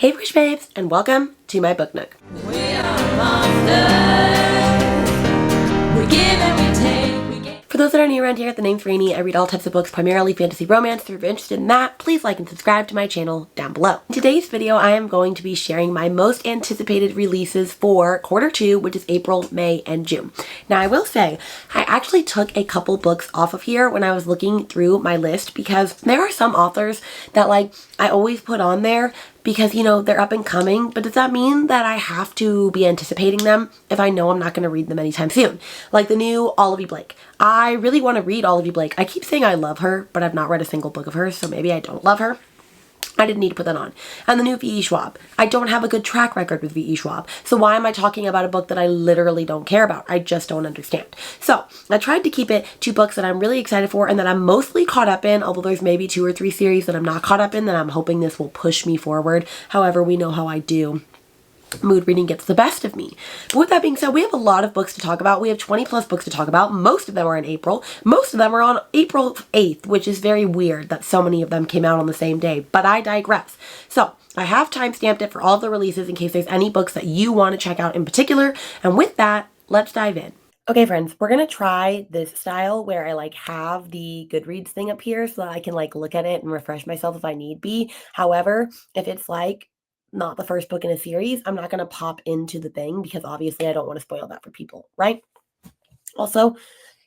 Hey Bookish Babes, and welcome to my book nook. We are monsters. We give and we take. For those that are new around here, the name's Rainy. I read all types of books, primarily fantasy romance. If you're interested in that, please like and subscribe to my channel down below. In today's video, I am going to be sharing my most anticipated releases for quarter two, which is April, May, and June. Now, I will say, I actually took a couple books off of here when I was looking through my list because there are some authors that I always put on there because, they're up and coming, but does that mean that I have to be anticipating them if I know I'm not going to read them anytime soon? Like the new Olivia Blake. I really want to read Olivia Blake. I keep saying I love her, but I've not read a single book of hers, so maybe I don't love her. I didn't need to put that on. And the new V.E. Schwab. I don't have a good track record with V.E. Schwab. So why am I talking about a book that I literally don't care about? I just don't understand. So I tried to keep it to books that I'm really excited for and that I'm mostly caught up in, although there's maybe 2 or 3 series that I'm not caught up in that I'm hoping this will push me forward. However, we know how I do. Mood reading gets the best of me. But with that being said, we have a lot of books to talk about. We have 20 plus books to talk about. Most of them are in April. Most of them are on April 8th, which is very weird that so many of them came out on the same day. But I digress. So I have timestamped it for all of the releases in case there's any books that you want to check out in particular. And with that, let's dive in. Okay, friends, we're going to try this style where I have the Goodreads thing up here so that I can look at it and refresh myself if I need be. However, if it's not the first book in a series, I'm not going to pop into the thing because obviously I don't want to spoil that for people, right? Also,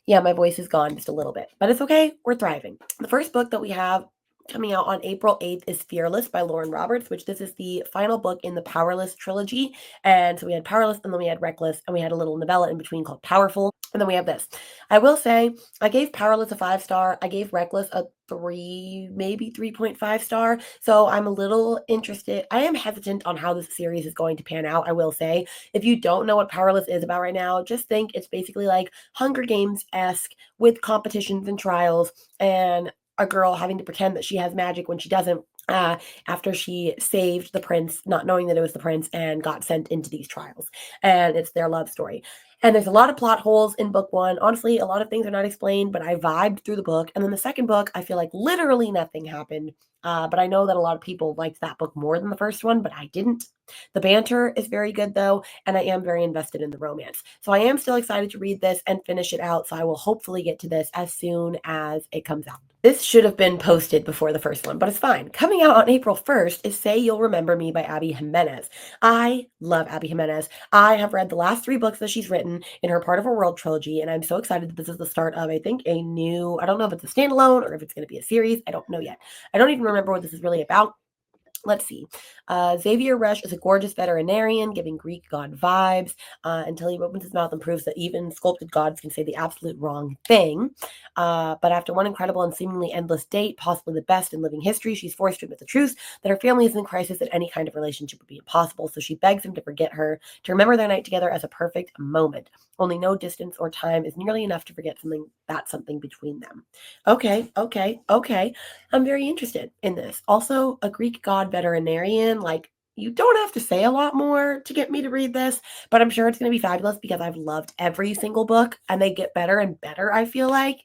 yeah, my voice is gone just a little bit, but it's okay. We're thriving. The first book that we have coming out on April 8th is Fearless by Lauren Roberts, which this is the final book in the Powerless trilogy. And so we had Powerless, and then we had Reckless, and we had a little novella in between called Powerful. And then we have this. I will say I gave Powerless a 5-star. I gave Reckless a 3, maybe 3.5 star. So I'm a little interested. I am hesitant on how this series is going to pan out. I will say, if you don't know what Powerless is about right now, just think it's basically like Hunger Games-esque with competitions and trials and a girl having to pretend that she has magic when she doesn't, after she saved the prince, not knowing that it was the prince, and got sent into these trials. And it's their love story. And there's a lot of plot holes in book 1. Honestly, a lot of things are not explained, but I vibed through the book. And then the second book, I feel like literally nothing happened. But I know that a lot of people liked that book more than the first one, but I didn't. The banter is very good, though, and I am very invested in the romance. So I am still excited to read this and finish it out, so I will hopefully get to this as soon as it comes out. This should have been posted before the first one, but it's fine. Coming out on April 1st is Say You'll Remember Me by Abby Jimenez. I love Abby Jimenez. I have read the last 3 books that she's written in her Part of Her World trilogy, and I'm so excited that this is the start of, I think, a new, I don't know if it's a standalone or if it's going to be a series. I don't know yet. I don't even remember what this is really about. Let's see. Xavier Rush is a gorgeous veterinarian, giving Greek god vibes until he opens his mouth and proves that even sculpted gods can say the absolute wrong thing. But after one incredible and seemingly endless date, possibly the best in living history, she's forced to admit the truth that her family is in crisis and any kind of relationship would be impossible. So she begs him to forget her, to remember their night together as a perfect moment. Only no distance or time is nearly enough to forget something between them. Okay. I'm very interested in this. Also, a Greek god veterinarian, you don't have to say a lot more to get me to read this, but I'm sure it's going to be fabulous because I've loved every single book and they get better and better, I feel like.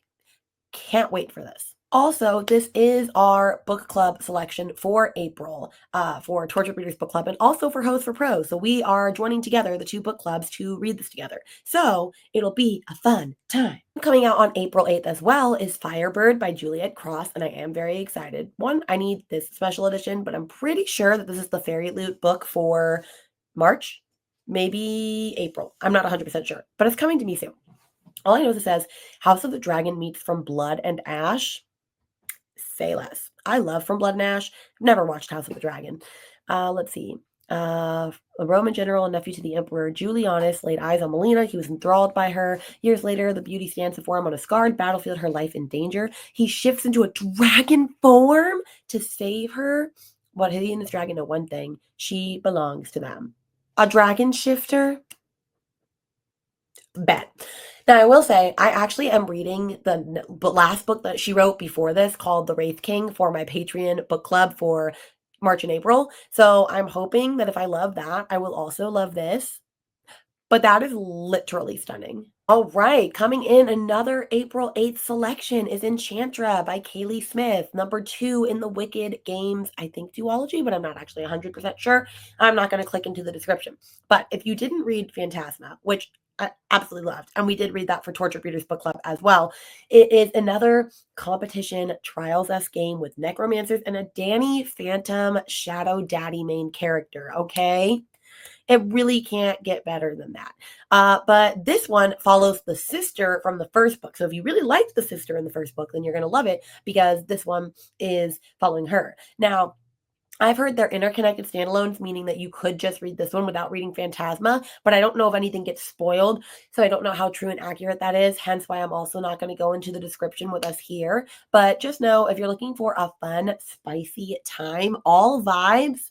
Can't wait for this. Also, this is our book club selection for April, for Tortured Readers Book Club, and also for Hosts for Pros. So we are joining together the 2 book clubs to read this together. So it'll be a fun time. Coming out on April 8th as well is Firebird by Juliet Cross, and I am very excited. One, I need this special edition, but I'm pretty sure that this is the Fairy Loot book for March, maybe April. I'm not 100% sure, but it's coming to me soon. All I know is it says House of the Dragon meets From Blood and Ash. Say less. I love From Blood and Ash. Never watched House of the Dragon. Let's see. A Roman general and nephew to the Emperor Julianus laid eyes on Melina. He was enthralled by her. Years later, the beauty stands before him on a scarred battlefield, her life in danger. He shifts into a dragon form to save her. But he and his dragon know one thing. She belongs to them. A dragon shifter? Bet. Now, I will say, I actually am reading the last book that she wrote before this called The Wraith King for my Patreon book club for March and April. So I'm hoping that if I love that, I will also love this. But that is literally stunning. All right, coming in another April 8th selection is Enchantra by Kaylee Smith, number 2 in the Wicked Games, I think, duology, but I'm not actually 100% sure. I'm not going to click into the description. But if you didn't read Phantasma, which I absolutely loved, and we did read that for Tortured Readers Book Club as well, it is another competition Trials-esque game with necromancers and a Danny Phantom Shadow Daddy main character, okay? It really can't get better than that. But this one follows the sister from the first book. So if you really liked the sister in the first book, then you're going to love it because this one is following her. Now, I've heard they're interconnected standalones, meaning that you could just read this one without reading Phantasma, but I don't know if anything gets spoiled, so I don't know how true and accurate that is, hence why I'm also not going to go into the description with us here. But just know, if you're looking for a fun, spicy time, all vibes,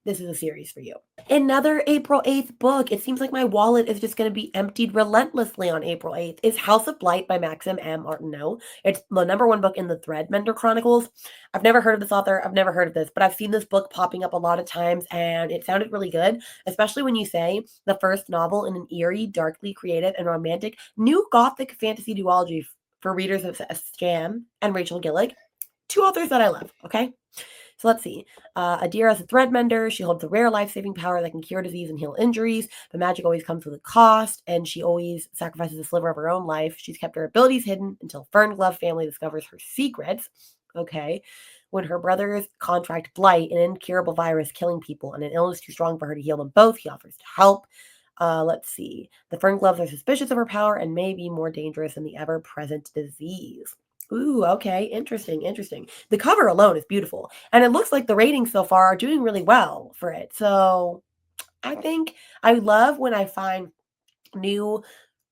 this is a series for you. Another April 8th book. It seems like my wallet is just going to be emptied relentlessly on April 8th. Is House of Blight by Maxim M. Martineau. It's the number 1 book in the Threadmender Chronicles. I've never heard of this author. I've never heard of this, but I've seen this book popping up a lot of times, and it sounded really good, especially when you say the first novel in an eerie, darkly creative, and romantic new gothic fantasy duology for readers of Jam and Rachel Gillig. 2 authors that I love, okay? So let's see. Adira is a threadmender. She holds a rare life-saving power that can cure disease and heal injuries. The magic always comes with a cost, and she always sacrifices a sliver of her own life. She's kept her abilities hidden until Fern Glove family discovers her secrets. Okay. When her brothers contract Blight, an incurable virus killing people, and an illness too strong for her to heal them both, he offers to help. Let's see. The Fern Gloves are suspicious of her power and may be more dangerous than the ever-present disease. Ooh, okay. Interesting, interesting. The cover alone is beautiful. And it looks like the ratings so far are doing really well for it. So I think I love when I find new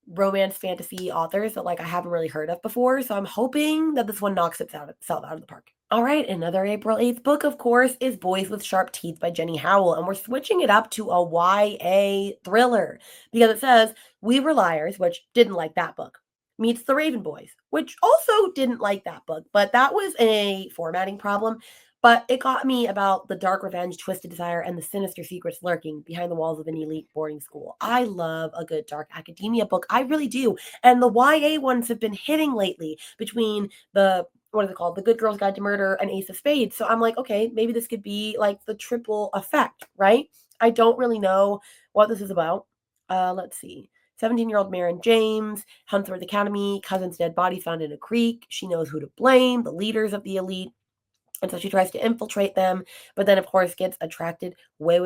romance fantasy authors that like I haven't really heard of before. So I'm hoping that this one knocks itself out of the park. All right, another April 8th book, of course, is Boys with Sharp Teeth by Jenny Howell. And we're switching it up to a YA thriller because it says We Were Liars, which didn't like that book, meets The Raven Boys, which also didn't like that book, but that was a formatting problem. But it got me about the dark revenge, twisted desire, and the sinister secrets lurking behind the walls of an elite boarding school. I love a good dark academia book. I really do. And the YA ones have been hitting lately between the, what is it called? The Good Girl's Guide to Murder and Ace of Spades. So I'm like, okay, maybe this could be like the triple effect, right? I don't really know what this is about. Let's see. 17-year-old Marin James, Hunsworth Academy, cousin's dead body found in a creek. She knows who to blame, the leaders of the elite. And so she tries to infiltrate them, but then, of course, gets attracted. Is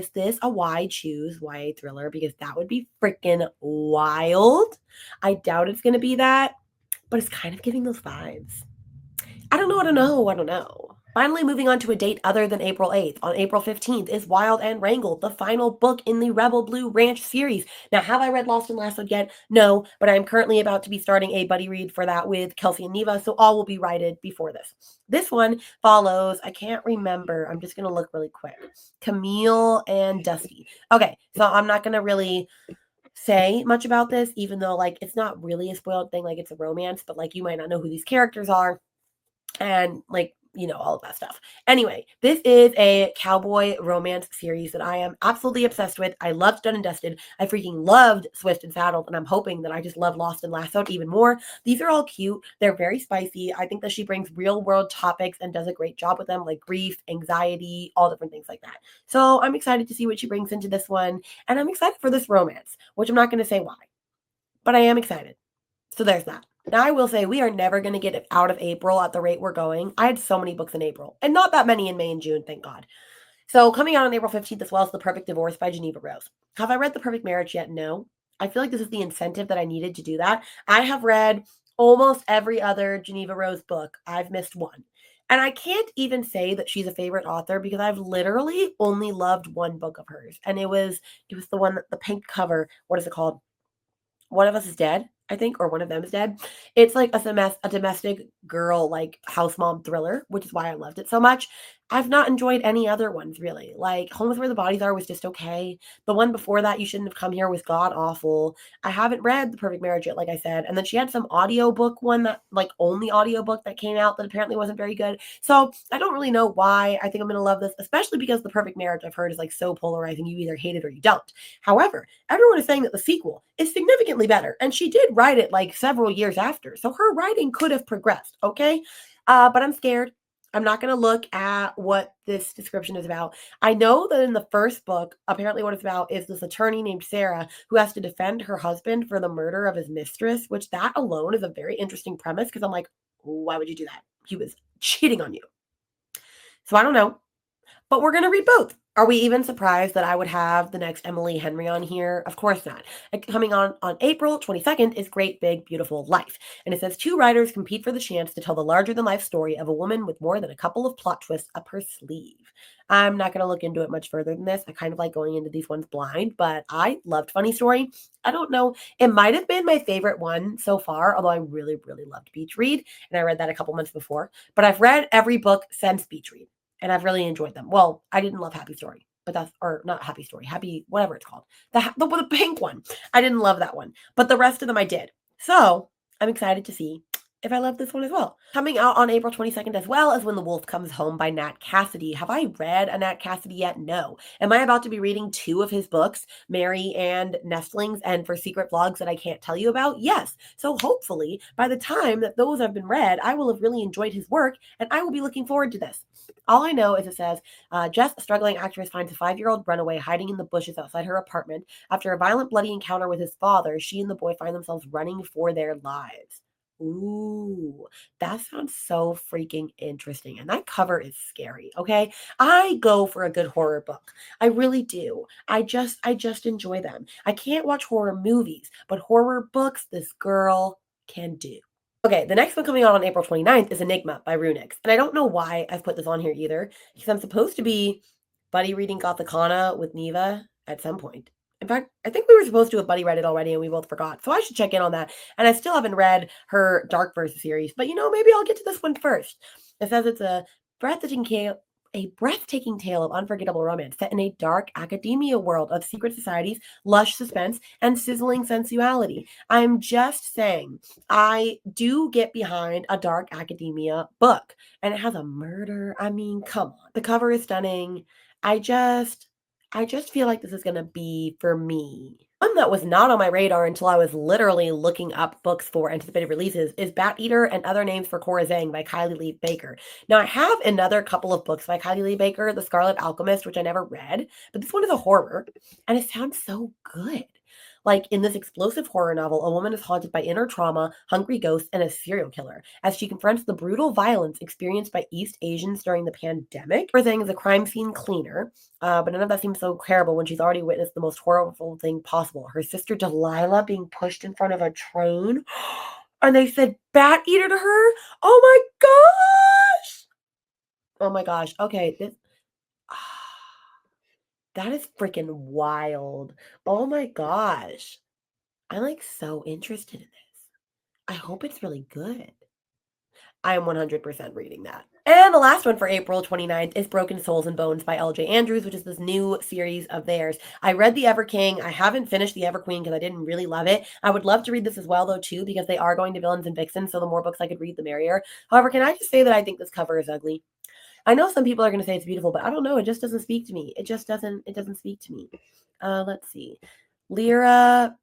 this a why choose YA thriller? Because that would be freaking wild. I doubt it's going to be that, but it's kind of giving those vibes. I don't know. Finally, moving on to a date other than April 8th. On April 15th is Wild and Wrangled, the final book in the Rebel Blue Ranch series. Now, have I read Lost and Lassoed yet? No, but I'm currently about to be starting a buddy read for that with Kelsey and Neva, so all will be righted before this. This one follows, I can't remember, I'm just going to look really quick, Camille and Dusty. Okay, so I'm not going to really say much about this, even though, like, it's not really a spoiled thing, like, it's a romance, but, like, you might not know who these characters are. And like, you know, all of that stuff. Anyway, this is a cowboy romance series that I am absolutely obsessed with. I loved Done and Dusted. I freaking loved Swift and Saddled, and I'm hoping that I just love Lost and Lassoed even more. These are all cute. They're very spicy. I think that she brings real world topics and does a great job with them, like grief, anxiety, all different things like that. So I'm excited to see what she brings into this one, and I'm excited for this romance, which I'm not going to say why, but I am excited. So there's that. Now, I will say we are never going to get it out of April at the rate we're going. I had so many books in April, and not that many in May and June, thank God. So coming out on April 15th as well as The Perfect Divorce by Geneva Rose. Have I read The Perfect Marriage yet? No. I feel like this is the incentive that I needed to do that. I have read almost every other Geneva Rose book. I've missed one. And I can't even say that she's a favorite author because I've literally only loved one book of hers. And it was the one, the pink cover. What is it called? One of Us is Dead, I think, or One of Them is Dead. It's like a domestic girl, like house mom thriller, which is why I loved it so much. I've not enjoyed any other ones really. Like Home is Where the Bodies Are was just okay. The one before that, You Shouldn't Have Come Here, was god awful. I haven't read The Perfect Marriage yet, like I said. And then she had some audiobook one that, like, only audiobook that came out that apparently wasn't very good. So I don't really know why I think I'm gonna love this, especially because The Perfect Marriage, I've heard, is like so polarizing. You either hate it or you don't. However, everyone is saying that the sequel is significantly better, and she did write it like several years after. So her writing could have progressed, okay? But I'm scared. I'm not going to look at what this description is about. I know that in the first book, apparently what it's about is this attorney named Sarah who has to defend her husband for the murder of his mistress, which that alone is a very interesting premise because I'm like, why would you do that? He was cheating on you. So I don't know. But we're going to read both. Are we even surprised that I would have the next Emily Henry on here? Of course not. Coming on April 22nd is Great Big Beautiful Life. And it says 2 writers compete for the chance to tell the larger-than-life story of a woman with more than a couple of plot twists up her sleeve. I'm not going to look into it much further than this. I kind of like going into these ones blind, but I loved Funny Story. I don't know. It might have been my favorite one so far, although I really, really loved Beach Read, and I read that a couple months before. But I've read every book since Beach Read, and I've really enjoyed them. Well, I didn't love Happy Story, but that's, or not Happy Story, Happy, whatever it's called. The pink one. I didn't love that one, but the rest of them I did. So I'm excited to see if I love this one as well. Coming out on April 22nd as well as When the Wolf Comes Home by Nat Cassidy. Have I read a Nat Cassidy yet? No. Am I about to be reading 2 of his books, Mary and Nestlings and For Secret Vlogs That I Can't Tell You About? Yes. So hopefully by the time that those have been read, I will have really enjoyed his work and I will be looking forward to this. All I know is it says, Jess, a struggling actress, finds a 5-year-old runaway hiding in the bushes outside her apartment. After a violent, bloody encounter with his father, she and the boy find themselves running for their lives. Ooh, that sounds so freaking interesting. And that cover is scary, okay? I go for a good horror book. I really do. I just enjoy them. I can't watch horror movies, but horror books, this girl can do. Okay, the next one coming out on April 29th is Enigma by Runix. And I don't know why I've put this on here either, because I'm supposed to be buddy reading Gothicana with Neva at some point. In fact, I think we were supposed to have buddy read it already and we both forgot. So I should check in on that. And I still haven't read her Dark Verse series, but maybe I'll get to this one first. It says it's a breathtaking tale of unforgettable romance set in a dark academia world of secret societies, lush suspense, and sizzling sensuality. I'm just saying, I do get behind a dark academia book, and it has a murder. I mean, come on. The cover is stunning. I just feel like this is going to be for me. One that was not on my radar until I was literally looking up books for anticipated releases is Bat Eater and Other Names for Cora Zeng by Kylie Lee Baker. Now, I have another couple of books by Kylie Lee Baker, The Scarlet Alchemist, which I never read, but this one is a horror, and it sounds so good. Like, in this explosive horror novel, a woman is haunted by inner trauma, hungry ghosts, and a serial killer as she confronts the brutal violence experienced by East Asians during the pandemic. Cora Zeng is a crime scene cleaner, but none of that seems so terrible when she's already witnessed the most horrible thing possible. Her sister Delilah being pushed in front of a train. And they said Bat Eater to her? Oh my gosh! Oh my gosh. Okay, that is freaking wild. Oh my gosh. I'm like so interested in this. I hope it's really good. I am 100% reading that. And the last one for April 29th is Broken Souls and Bones by L.J. Andrews, which is this new series of theirs. I read The Ever King. I haven't finished The Ever Queen because I didn't really love it. I would love to read this as well, though, too, because they are going to Villains and Vixens, so the more books I could read, the merrier. However, can I just say that I think this cover is ugly? I know some people are going to say it's beautiful, but I don't know. It just doesn't speak to me. It doesn't speak to me. Let's see. Lyra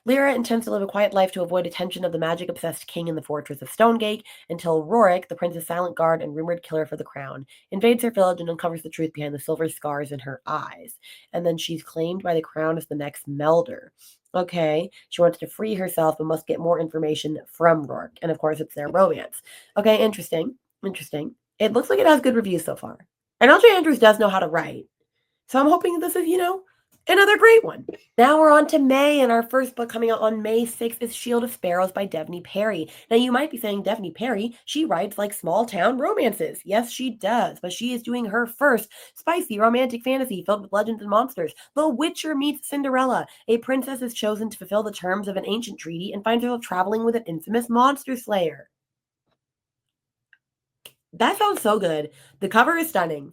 intends to live a quiet life to avoid attention of the magic-obsessed king in the fortress of Stonegate until Rorik, the prince's silent guard and rumored killer for the crown, invades her village and uncovers the truth behind the silver scars in her eyes. And then she's claimed by the crown as the next Melder. Okay, she wants to free herself but must get more information from Rorik. And of course, it's their romance. Okay, interesting. It looks like it has good reviews so far. And L.J. Andrews does know how to write. So I'm hoping this is, another great one. Now we're on to May, and our first book coming out on May 6th is Shield of Sparrows by Devney Perry. Now, you might be saying, Devney Perry, she writes like small town romances. Yes, she does, but she is doing her first spicy romantic fantasy filled with legends and monsters. The Witcher meets Cinderella. A princess is chosen to fulfill the terms of an ancient treaty and finds herself traveling with an infamous monster slayer. That sounds so good. The cover is stunning.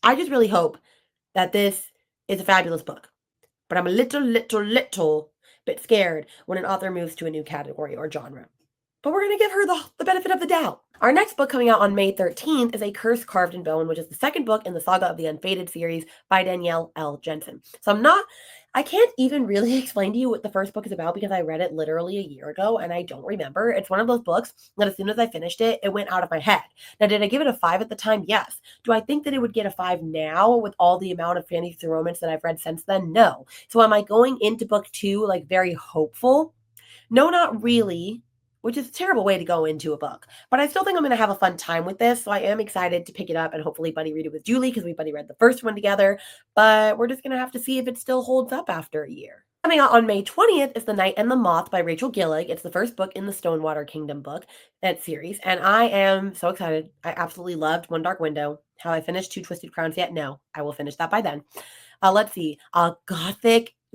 I just really hope that this is a fabulous book. But I'm a little bit scared when an author moves to a new category or genre. But we're going to give her the benefit of the doubt. Our next book coming out on May 13th is A Curse Carved in Bone, which is the second book in the Saga of the Unfated series by Danielle L. Jensen. So I can't even really explain to you what the first book is about because I read it literally a year ago and I don't remember. It's one of those books that as soon as I finished it, it went out of my head. Now, did I give it a 5 at the time? Yes. Do I think that it would get a 5 now with all the amount of fantasy romance that I've read since then? No. So am I going into book 2 like very hopeful? No, not really, which is a terrible way to go into a book. But I still think I'm going to have a fun time with this. So I am excited to pick it up and hopefully buddy read it with Julie because we buddy read the first one together. But we're just going to have to see if it still holds up after a year. Coming out on May 20th is The Knight and the Moth by Rachel Gillig. It's the first book in the Stonewater Kingdom book series. And I am so excited. I absolutely loved One Dark Window. Have I finished Two Twisted Crowns yet? No, I will finish that by then. Let's see.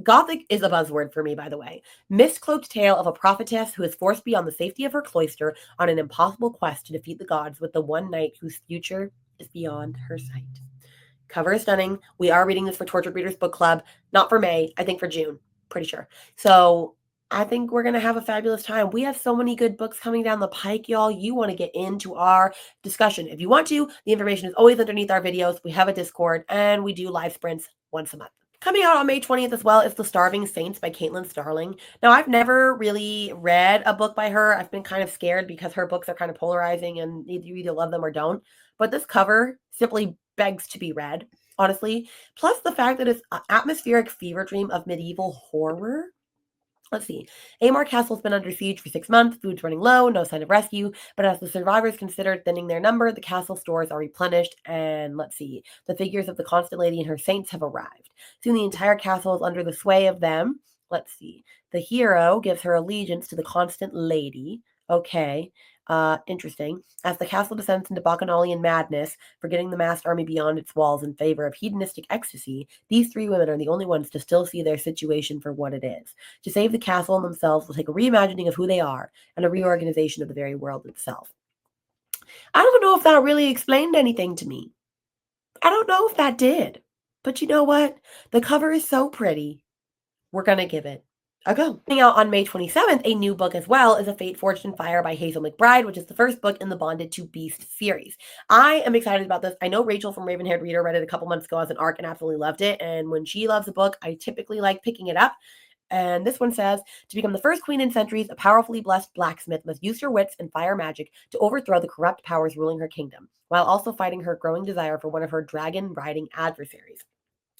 Gothic is a buzzword for me, by the way. Mist-cloaked tale of a prophetess who is forced beyond the safety of her cloister on an impossible quest to defeat the gods with the one knight whose future is beyond her sight. Cover is stunning. We are reading this for Tortured Readers Book Club. Not for May, I think for June. Pretty sure. So I think we're going to have a fabulous time. We have so many good books coming down the pike, y'all. You want to get into our discussion. If you want to, the information is always underneath our videos. We have a Discord, and we do live sprints once a month. Coming out on May 20th as well is The Starving Saints by Caitlin Starling. Now, I've never really read a book by her. I've been kind of scared because her books are kind of polarizing and you either love them or don't. But this cover simply begs to be read, honestly. Plus the fact that it's an atmospheric fever dream of medieval horror. Let's see. Amar Castle's been under siege for 6 months. Food's running low, no sign of rescue. But as the survivors consider thinning their number, the castle stores are replenished. And let's see. The figures of the Constant Lady and her saints have arrived. Soon the entire castle is under the sway of them. Let's see. The hero gives her allegiance to the Constant Lady. Okay. Interesting. As the castle descends into Bacchanalian madness, forgetting the massed army beyond its walls in favor of hedonistic ecstasy, these 3 women are the only ones to still see their situation for what it is. To save the castle and themselves will take a reimagining of who they are and a reorganization of the very world itself. I don't know if that really explained anything to me. I don't know if that did. But you know what? The cover is so pretty. We're going to give it a go. Coming out on May 27th, a new book as well is A Fate Forged in Fire by Hazel McBride, which is the first book in the Bonded to Beast series. I am excited about this. I know Rachel from Raven-Haired Reader read it a couple months ago as an ARC and absolutely loved it. And when she loves a book, I typically like picking it up. And this one says, to become the first queen in centuries, a powerfully blessed blacksmith must use her wits and fire magic to overthrow the corrupt powers ruling her kingdom, while also fighting her growing desire for one of her dragon-riding adversaries.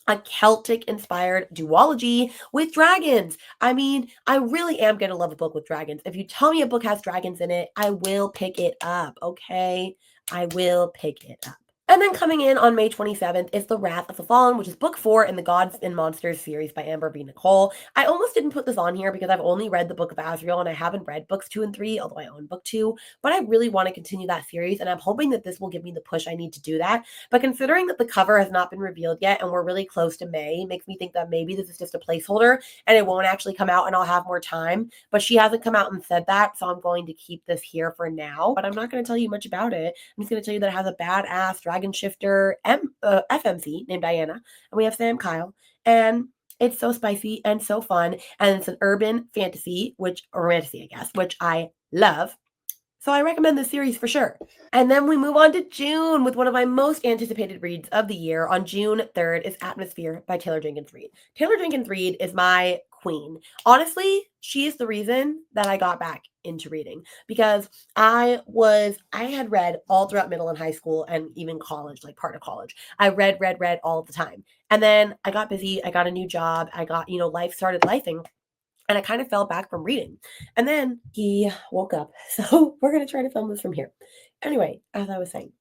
A Celtic-inspired duology with dragons. I mean, I really am going to love a book with dragons. If you tell me a book has dragons in it, I will pick it up, okay? I will pick it up. And then coming in on May 27th is The Wrath of the Fallen, which is book 4 in the Gods and Monsters series by Amber V. Nicole. I almost didn't put this on here because I've only read the Book of Azrael and I haven't read books 2 and 3, although I own book 2. But I really want to continue that series, and I'm hoping that this will give me the push I need to do that. But considering that the cover has not been revealed yet and we're really close to May, makes me think that maybe this is just a placeholder and it won't actually come out and I'll have more time. But she hasn't come out and said that, so I'm going to keep this here for now. But I'm not going to tell you much about it. I'm just going to tell you that it has a badass dragon shifter FMC named Diana, and we have Sam Kyle, and it's so spicy and so fun, and it's an urban fantasy, romantasy, I guess, which I love. So I recommend this series for sure. And then we move on to June with one of my most anticipated reads of the year. On June 3rd is Atmosphere by Taylor Jenkins Reid. Taylor Jenkins Reid is my queen. Honestly, she is the reason that I got back into reading because I had read all throughout middle and high school and even college, like part of college. I read all the time. And then I got busy. I got a new job. I got, life started lifing. And I kind of fell back from reading. And then he woke up. So we're going to try to film this from here. Anyway, as I was saying,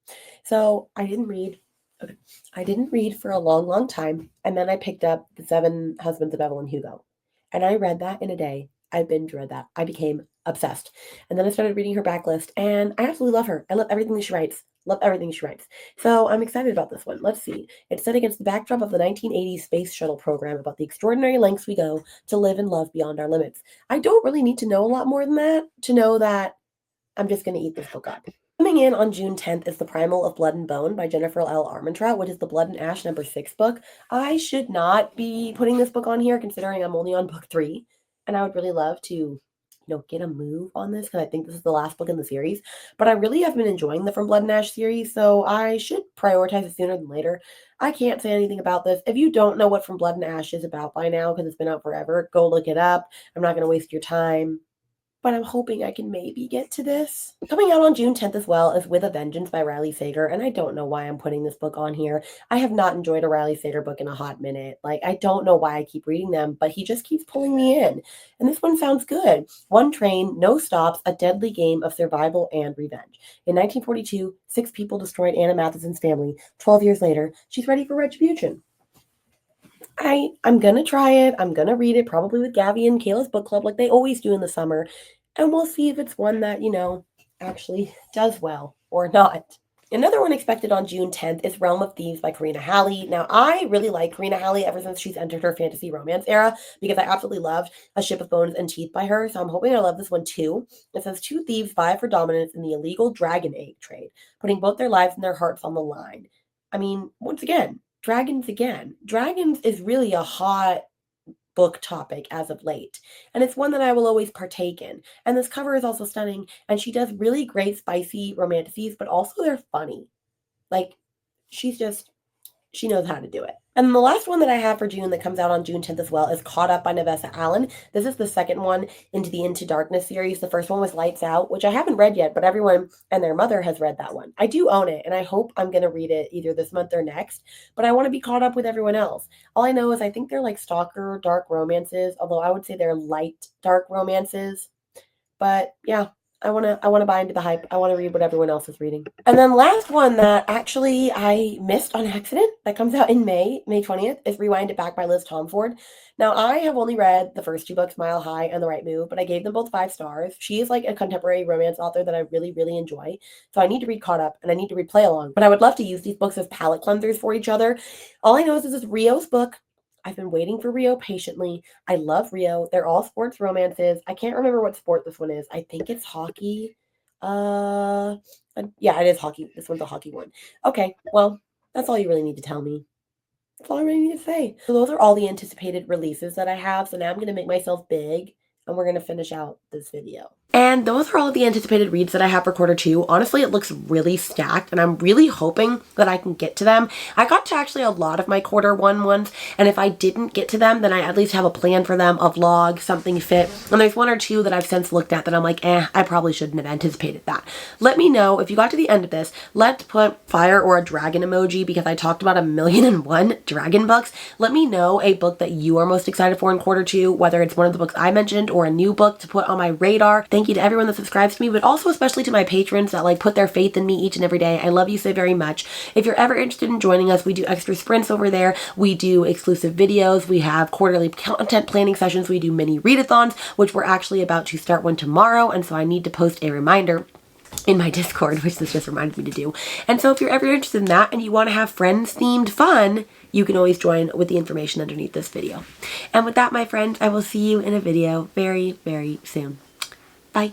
so I didn't read. Okay. I didn't read for a long, long time. And then I picked up The 7 Husbands of Evelyn Hugo. And I read that in a day. I binge read that. I became obsessed. And then I started reading her backlist. And I absolutely love her. I love everything that she writes. Love everything she writes. So I'm excited about this one. Let's see. It's set against the backdrop of the 1980s space shuttle program about the extraordinary lengths we go to live and love beyond our limits. I don't really need to know a lot more than that to know that I'm just going to eat this book up. Coming in on June 10th is The Primal of Blood and Bone by Jennifer L. Armentrout, which is the Blood and Ash #6 book. I should not be putting this book on here considering I'm only on book 3, and I would really love to, get a move on this because I think this is the last book in the series. But I really have been enjoying the From Blood and Ash series, so I should prioritize it sooner than later. I can't say anything about this. If you don't know what From Blood and Ash is about by now because it's been out forever, go look it up. I'm not going to waste your time, but I'm hoping I can maybe get to this. Coming out on June 10th as well is With a Vengeance by Riley Sager, and I don't know why I'm putting this book on here. I have not enjoyed a Riley Sager book in a hot minute. Like, I don't know why I keep reading them, but he just keeps pulling me in. And this one sounds good. One train, no stops, a deadly game of survival and revenge. In 1942, 6 people destroyed Anna Matheson's family. 12 years later, she's ready for retribution. I'm gonna try it. I'm gonna read it probably with Gabby and Kayla's book club like they always do in the summer. And we'll see if it's one that, actually does well or not. Another one expected on June 10th is Realm of Thieves by Karina Halley. Now, I really like Karina Halley ever since she's entered her fantasy romance era because I absolutely loved A Ship of Bones and Teeth by her. So I'm hoping I love this one too. It says 2 thieves vie for dominance in the illegal dragon egg trade, putting both their lives and their hearts on the line. I mean, once again, dragons again. Dragons is really a hot book topic as of late, and it's one that I will always partake in. And this cover is also stunning, and she does really great spicy romanticies, but also they're funny. Like, she knows how to do it. And the last one that I have for June that comes out on June 10th as well is Caught Up by Nevessa Allen. This is the second one into the Into Darkness series. The first one was Lights Out, which I haven't read yet, but everyone and their mother has read that one. I do own it, and I hope I'm going to read it either this month or next, but I want to be caught up with everyone else. All I know is I think they're like stalker dark romances, although I would say they're light dark romances. But yeah, I want to buy into the hype. I want to read what everyone else is reading. And then last one that actually I missed on accident that comes out in May 20th is Rewind It Back by Liz Tomford. Now, I have only read the first 2 books, Mile High and The Right Move, but I gave them both 5 stars. She is like a contemporary romance author that I really, really enjoy. So I need to read Caught Up and I need to read Play Along. But I would love to use these books as palate cleansers for each other. All I know is this is Rio's book. I've been waiting for Rio patiently. I love Rio. They're all sports romances. I can't remember what sport this one is. I think it's hockey. Yeah, it is hockey. This one's a hockey one. Okay, well, that's all you really need to tell me. That's all I really need to say. So those are all the anticipated releases that I have. So now I'm going to make myself big and we're going to finish out this video. And those are all of the anticipated reads that I have for Q2. Honestly, it looks really stacked, and I'm really hoping that I can get to them. I got to actually a lot of my Q1 ones, and if I didn't get to them, then I at least have a plan for them, a vlog, something fit. And there's 1 or 2 that I've since looked at that I'm like, I probably shouldn't have anticipated that. Let me know if you got to the end of this. Let's put fire or a dragon emoji because I talked about 1,000,001 dragon books. Let me know a book that you are most excited for in Q2, whether it's one of the books I mentioned or a new book to put on my radar. Thank you to everyone that subscribes to me, but also especially to my patrons that like put their faith in me each and every day. I love you so very much. If you're ever interested in joining us, we do extra sprints over there. We do exclusive videos. We have quarterly content planning sessions. We do mini readathons, which we're actually about to start one tomorrow. And so I need to post a reminder in my Discord, which this just reminded me to do. And so if you're ever interested in that and you want to have friends themed fun, you can always join with the information underneath this video. And with that, my friends, I will see you in a video very, very soon. Bye.